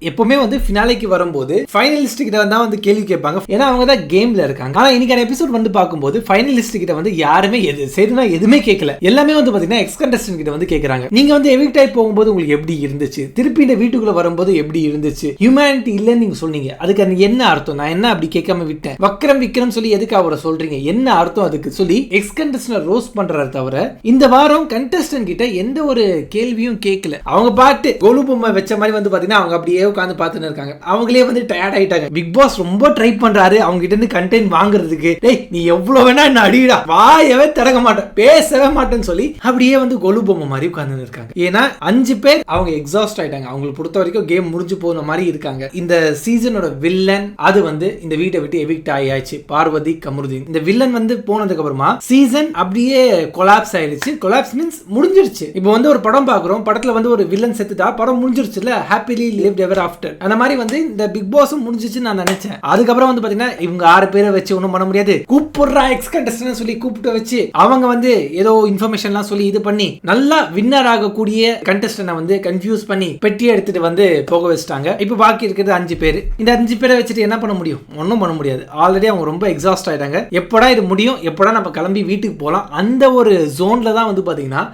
எப்பவுமே வந்து ஃபினாலேக்கு வரும்போது ஃபைனலிஸ்ட் கிட்ட தான் வந்து கேள்வி கேட்பாங்க. ஏன்னா அவங்க தான் கேம்ல இருக்காங்க. ஆனா இன்னைக்கான எபிசோட் வந்து பார்க்கும்போது ஃபைனலிஸ்ட் கிட்ட வந்து யாருமே சரினா எதுவுமே கேட்கல. எல்லாமே வந்து பாத்தீங்கன்னா எக்ஸ் கண்டஸ்டன்ட் கிட்ட வந்து கேக்குறாங்க. நீங்க வந்து எவிக்ட் ஆகி போகும்போது உங்களுக்கு எப்படி இருந்துச்சு, திருப்பி இந்த வீட்டுக்குள்ள வரும்போது எப்படி இருந்துச்சு, ஹியூமனிட்டி இல்லன்னு நீங்க சொன்னீங்க, அதுக்கு என்ன அர்த்தம், நான் என்ன அப்படி கேட்காம விட்டேன், வக்ரம் விக்ரம் சொல்லி எதுக்கு அவரை சொல்றீங்க, என்ன அர்த்தம் அதுக்கு சொல்லி எக்ஸ் கண்டஸ்டன்ட் ரோஸ்ட் பண்றாரு தவிர இந்த வாரம் கண்டஸ்டன்ட் கிட்ட எந்த ஒரு கேள்வியும் கேட்கல. அவங்க பாட்டு கோலு பொம்மை வச்ச மாதிரி வந்து பாத்தீங்கன்னா அவங்க அப்படியே உட்கார்ந்து பார்த்துட்டு இருக்காங்க. அவங்களே வந்து டயர்ட் ஆயிட்டாங்க. பிக் பாஸ் ரொம்ப ட்ரை பண்றாரு அவங்க கிட்ட இருந்து கண்டென்ட் வாங்குறதுக்கு. டேய் நீ எவ்வளவு வேணா என்ன அடிடா, வாயவே திறக்க மாட்டேன், பேசவே மாட்டேன்னு சொல்லி அப்படியே வந்து கோலு பொம்மை மாதிரி உட்கார்ந்து இருக்காங்க. ஏன்னா 5 பேர் அவங்க எக்ஸாஸ்ட் ஆயிட்டாங்க. அவங்களுக்கு பொறுத்த வரைக்கும் கேம் முடிஞ்சு போன மாதிரி இருக்காங்க. இந்த சீசனோட வில்லன் அது வந்து இந்த வீட்டை விட்டு எவிக்ட் ஆயாச்சு, பார்வதி கமருதீன். இந்த வில்லன் வந்து போனதுக்கு அப்புறமா சீசன் அப்படியே கொலாப்ஸ் ஆயிடுச்சு. கொலாப்ஸ் மீன்ஸ் முடிஞ்சிருச்சு. இப்போ வந்து ஒரு படம் பாக்குறோம், படத்துல வந்து ஒரு வில்லன் செத்துட்டா படம் முடிஞ்சிருச்சுல, ஹாப்பிலி லிவ்ட் எவர் ஆஃப்டர். அந்த மாதிரி வந்து இந்த பிக் பாஸும் முடிஞ்சிச்சுன்னு நான் நினைச்சேன். அதுக்கப்புறம் வந்து பாத்தீங்கன்னா இவங்க 6 பேரை வச்சு ஒன்றும் பண்ண முடியாது, கூப்பிடுறா எக்ஸ் கண்டஸ்டன்ட் சொல்லி கூப்பிட்டு வச்சு அவங்க வந்து ஏதோ இன்ஃபர்மேஷன்லாம் சொல்லி இது பண்ணி நல்லா வின்னர் ஆகக்கூடிய கண்டஸ்டன்ட் வந்து கன்ஃபியூஸ் பண்ணி பெட்டியை எடுத்துட்டு வந்து போக வச்சுட்டாங்க. இப்போ பாக்கி இருக்கிறது 5 பேர். இந்த 5 பேரை வச்சுட்டு என்ன பண்ண முடியும், ஒன்றும் பண்ண முடியாது. ஆல்ரெடி அவங்க ரொம்ப எக்ஸாஸ்ட் ஆயிட்டாங்க. எப்படா இது முடியும், எப்படா நம்ம கிளம்பி வீட்டுக்கு போகலாம், அந்த ஒரு ஜோன்ல தான் வந்து பாத்தீங்கன்னா